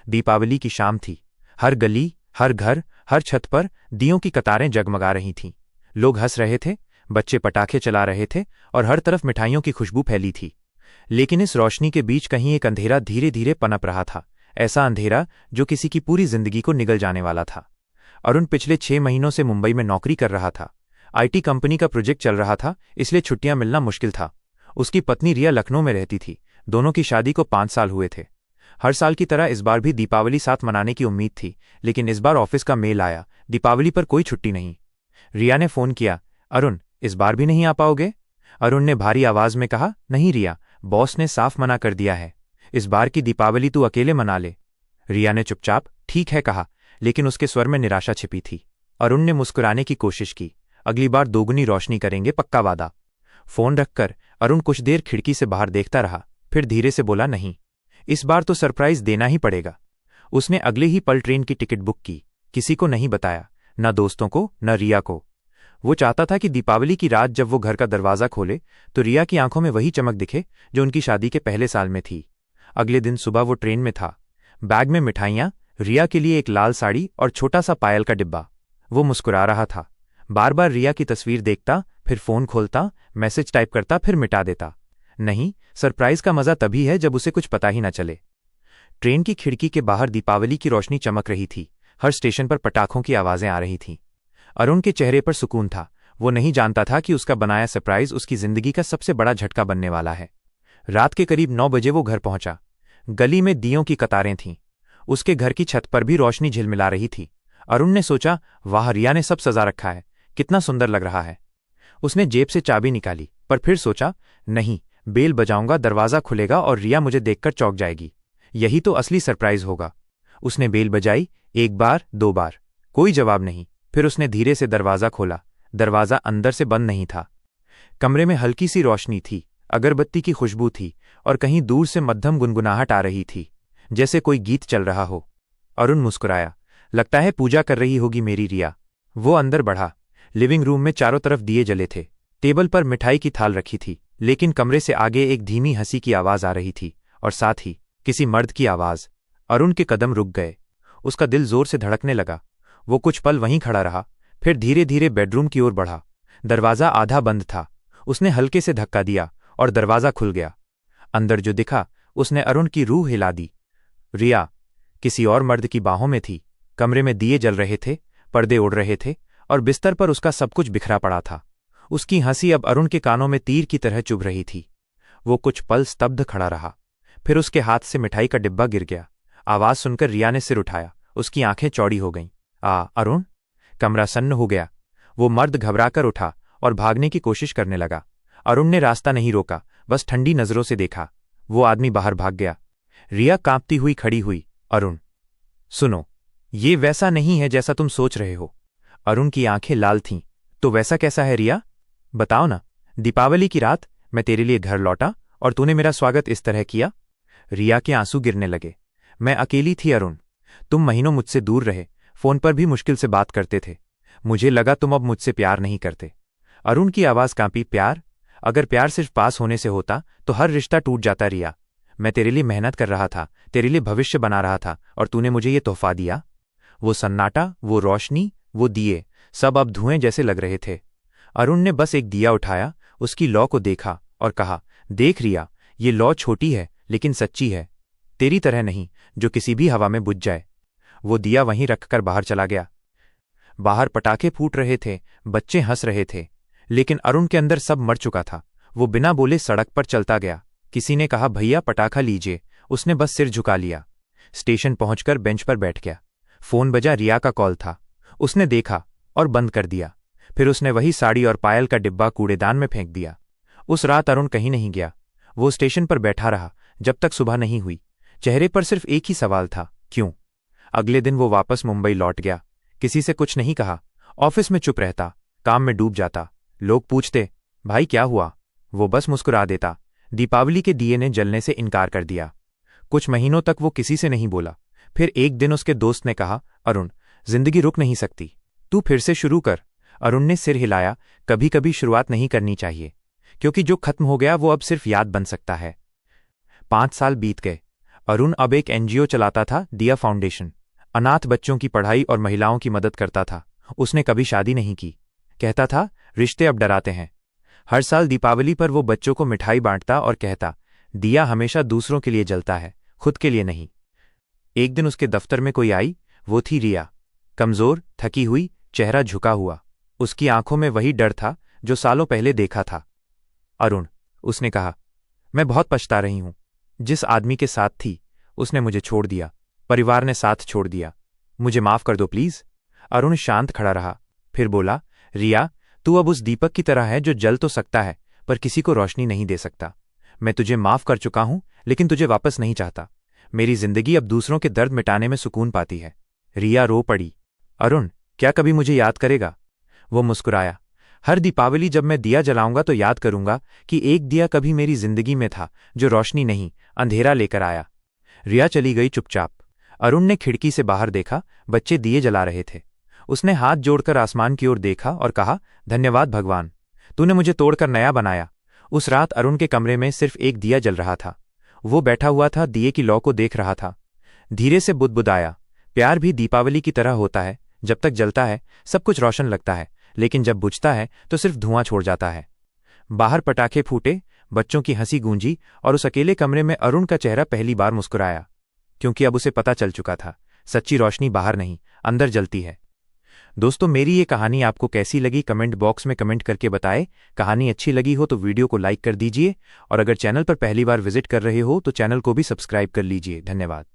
दीपावली की शाम थी। हर गली, हर घर, हर छत पर दियों की कतारें जगमगा रही थीं। लोग हंस रहे थे, बच्चे पटाखे चला रहे थे और हर तरफ मिठाइयों की खुशबू फैली थी। लेकिन इस रोशनी के बीच कहीं एक अंधेरा धीरे धीरे पनप रहा था, ऐसा अंधेरा जो किसी की पूरी जिंदगी को निगल जाने वाला था। अरुण पिछले 6 महीनों से मुंबई में नौकरी कर रहा था। आईटी कंपनी का प्रोजेक्ट चल रहा था, इसलिए छुट्टियां मिलना मुश्किल था। उसकी पत्नी रिया लखनऊ में रहती थी। दोनों की शादी को 5 साल हुए थे। हर साल की तरह इस बार भी दीपावली साथ मनाने की उम्मीद थी, लेकिन इस बार ऑफिस का मेल आया, दीपावली पर कोई छुट्टी नहीं। रिया ने फोन किया, अरुण इस बार भी नहीं आ पाओगे? अरुण ने भारी आवाज में कहा, नहीं रिया, बॉस ने साफ मना कर दिया है। इस बार की दीपावली तू अकेले मना ले। रिया ने चुपचाप ठीक है कहा, लेकिन उसके स्वर में निराशा छिपी थी। अरुण ने मुस्कुराने की कोशिश की, अगली बार दोगुनी रोशनी करेंगे, पक्का वादा। फोन रखकर अरुण कुछ देर खिड़की से बाहर देखता रहा, फिर धीरे से बोला, नहीं, इस बार तो सरप्राइज देना ही पड़ेगा। उसने अगले ही पल ट्रेन की टिकट बुक की, किसी को नहीं बताया, न दोस्तों को न रिया को। वो चाहता था कि दीपावली की रात जब वो घर का दरवाजा खोले तो रिया की आंखों में वही चमक दिखे जो उनकी शादी के पहले साल में थी। अगले दिन सुबह वो ट्रेन में था, बैग में मिठाइयाँ, रिया के लिए एक लाल साड़ी और छोटा सा पायल का डिब्बा। वो मुस्कुरा रहा था, बार बार रिया की तस्वीर देखता, फिर फोन खोलता, मैसेज टाइप करता, फिर मिटा देता। नहीं, सरप्राइज का मजा तभी है जब उसे कुछ पता ही न चले। ट्रेन की खिड़की के बाहर दीपावली की रोशनी चमक रही थी, हर स्टेशन पर पटाखों की आवाजें आ रही थीं। अरुण के चेहरे पर सुकून था। वो नहीं जानता था कि उसका बनाया सरप्राइज उसकी जिंदगी का सबसे बड़ा झटका बनने वाला है। रात के करीब 9 बजे वो घर पहुंचा। गली में दियों की कतारें थीं। उसके घर की छत पर भी रोशनी झिलमिला रही थी। अरुण ने सोचा, वाह, रिया ने सब सजा रखा है, कितना सुंदर लग रहा है। उसने जेब से चाबी निकाली, पर फिर सोचा, नहीं, बेल बजाऊंगा, दरवाजा खुलेगा और रिया मुझे देखकर चौंक जाएगी। यही तो असली सरप्राइज होगा। उसने बेल बजाई, 1 बार 2 बार, कोई जवाब नहीं। फिर उसने धीरे से दरवाजा खोला। दरवाजा अंदर से बंद नहीं था। कमरे में हल्की सी रोशनी थी, अगरबत्ती की खुशबू थी और कहीं दूर से मध्यम गुनगुनाहट आ रही थी, जैसे कोई गीत चल रहा हो। अरुण मुस्कुराया, लगता है पूजा कर रही होगी मेरी रिया। वो अंदर बढ़ा। लिविंग रूम में चारों तरफ दिए जले थे। टेबल पर मिठाई की थाल रखी थी, लेकिन कमरे से आगे एक धीमी हंसी की आवाज आ रही थी और साथ ही किसी मर्द की आवाज। अरुण के कदम रुक गए। उसका दिल जोर से धड़कने लगा। वो कुछ पल वहीं खड़ा रहा, फिर धीरे धीरे बेडरूम की ओर बढ़ा। दरवाजा आधा बंद था। उसने हल्के से धक्का दिया और दरवाजा खुल गया। अंदर जो दिखा उसने अरुण की रूह हिला दी। रिया किसी और मर्द की बाहों में थी। कमरे में दिए जल रहे थे, पर्दे उड़ रहे थे और बिस्तर पर उसका सब कुछ बिखरा पड़ा था। उसकी हंसी अब अरुण के कानों में तीर की तरह चुभ रही थी। वो कुछ पल स्तब्ध खड़ा रहा, फिर उसके हाथ से मिठाई का डिब्बा गिर गया। आवाज सुनकर रिया ने सिर उठाया। उसकी आंखें चौड़ी हो गईं। अरुण? कमरा सन्न हो गया। वो मर्द घबराकर उठा और भागने की कोशिश करने लगा। अरुण ने रास्ता नहीं रोका, बस ठंडी नजरों से देखा। वो आदमी बाहर भाग गया। रिया कांपती हुई खड़ी हुई। अरुण, सुनो, ये वैसा नहीं है जैसा तुम सोच रहे हो। अरुण की आंखें लाल थीं। तो वैसा कैसा है रिया? बताओ ना। दीपावली की रात मैं तेरे लिए घर लौटा और तूने मेरा स्वागत इस तरह किया। रिया के आंसू गिरने लगे। मैं अकेली थी अरुण। तुम महीनों मुझसे दूर रहे, फोन पर भी मुश्किल से बात करते थे। मुझे लगा तुम अब मुझसे प्यार नहीं करते। अरुण की आवाज कांपी। प्यार? अगर प्यार सिर्फ पास होने से होता तो हर रिश्ता टूट जाता रिया। मैं तेरे लिए मेहनत कर रहा था, तेरे लिए भविष्य बना रहा था, और तूने मुझे ये तोहफा दिया। वो सन्नाटा, वो रोशनी, वो दिए, सब अब धुएं जैसे लग रहे थे। अरुण ने बस एक दिया उठाया, उसकी लौ को देखा और कहा, देख रिया, ये लौ छोटी है लेकिन सच्ची है। तेरी तरह नहीं, जो किसी भी हवा में बुझ जाए। वो दिया वहीं रखकर बाहर चला गया। बाहर पटाखे फूट रहे थे, बच्चे हंस रहे थे, लेकिन अरुण के अंदर सब मर चुका था। वो बिना बोले सड़क पर चलता गया। किसी ने कहा, भैया पटाखा लीजिए। उसने बस सिर झुका लिया। स्टेशन पहुंचकर बेंच पर बैठ गया। फोन बजा, रिया का कॉल था। उसने देखा और बंद कर दिया। फिर उसने वही साड़ी और पायल का डिब्बा कूड़ेदान में फेंक दिया। उस रात अरुण कहीं नहीं गया। वो स्टेशन पर बैठा रहा जब तक सुबह नहीं हुई। चेहरे पर सिर्फ एक ही सवाल था, क्यों? अगले दिन वो वापस मुंबई लौट गया। किसी से कुछ नहीं कहा। ऑफिस में चुप रहता, काम में डूब जाता। लोग पूछते, भाई क्या हुआ? वो बस मुस्कुरा देता। दीपावली के दिए ने जलने से इनकार कर दिया। कुछ महीनों तक वो किसी से नहीं बोला। फिर एक दिन उसके दोस्त ने कहा, अरुण, जिंदगी रुक नहीं सकती, तू फिर से शुरू कर। अरुण ने सिर हिलाया। कभी कभी शुरुआत नहीं करनी चाहिए, क्योंकि जो खत्म हो गया वो अब सिर्फ याद बन सकता है। 5 साल बीत गए। अरुण अब एक एनजीओ चलाता था, दिया फाउंडेशन। अनाथ बच्चों की पढ़ाई और महिलाओं की मदद करता था। उसने कभी शादी नहीं की। कहता था, रिश्ते अब डराते हैं। हर साल दीपावली पर वो बच्चों को मिठाई बांटता और कहता, दिया हमेशा दूसरों के लिए जलता है, खुद के लिए नहीं। एक दिन उसके दफ्तर में कोई आई। वो थी रिया। कमजोर, थकी हुई, चेहरा झुका हुआ। उसकी आंखों में वही डर था जो सालों पहले देखा था। अरुण, उसने कहा, मैं बहुत पछता रही हूं। जिस आदमी के साथ थी, उसने मुझे छोड़ दिया। परिवार ने साथ छोड़ दिया। मुझे माफ कर दो प्लीज। अरुण शांत खड़ा रहा, फिर बोला, रिया, तू अब उस दीपक की तरह है जो जल तो सकता है पर किसी को रोशनी नहीं दे सकता। मैं तुझे माफ कर चुका हूं, लेकिन तुझे वापस नहीं चाहता। मेरी जिंदगी अब दूसरों के दर्द मिटाने में सुकून पाती है। रिया रो पड़ी। अरुण, क्या कभी मुझे याद करेगा? वो मुस्कुराया। हर दीपावली जब मैं दिया जलाऊंगा तो याद करूंगा कि एक दिया कभी मेरी जिंदगी में था, जो रोशनी नहीं, अंधेरा लेकर आया। रिया चली गई चुपचाप। अरुण ने खिड़की से बाहर देखा, बच्चे दिए जला रहे थे। उसने हाथ जोड़कर आसमान की ओर देखा और कहा, धन्यवाद भगवान, तूने मुझे तोड़कर नया बनाया। उस रात अरुण के कमरे में सिर्फ एक दिया जल रहा था। वो बैठा हुआ था, दिए की लौ को देख रहा था। धीरे से बुदबुदाया, प्यार भी दीपावली की तरह होता है। जब तक जलता है सब कुछ रोशन लगता है, लेकिन जब बुझता है तो सिर्फ धुआं छोड़ जाता है। बाहर पटाखे फूटे, बच्चों की हंसी गूंजी और उस अकेले कमरे में अरुण का चेहरा पहली बार मुस्कुराया, क्योंकि अब उसे पता चल चुका था, सच्ची रोशनी बाहर नहीं, अंदर जलती है। दोस्तों, मेरी ये कहानी आपको कैसी लगी कमेंट बॉक्स में कमेंट करके बताएं। कहानी अच्छी लगी हो तो वीडियो को लाइक कर दीजिए, और अगर चैनल पर पहली बार विजिट कर रहे हो तो चैनल को भी सब्सक्राइब कर लीजिए। धन्यवाद।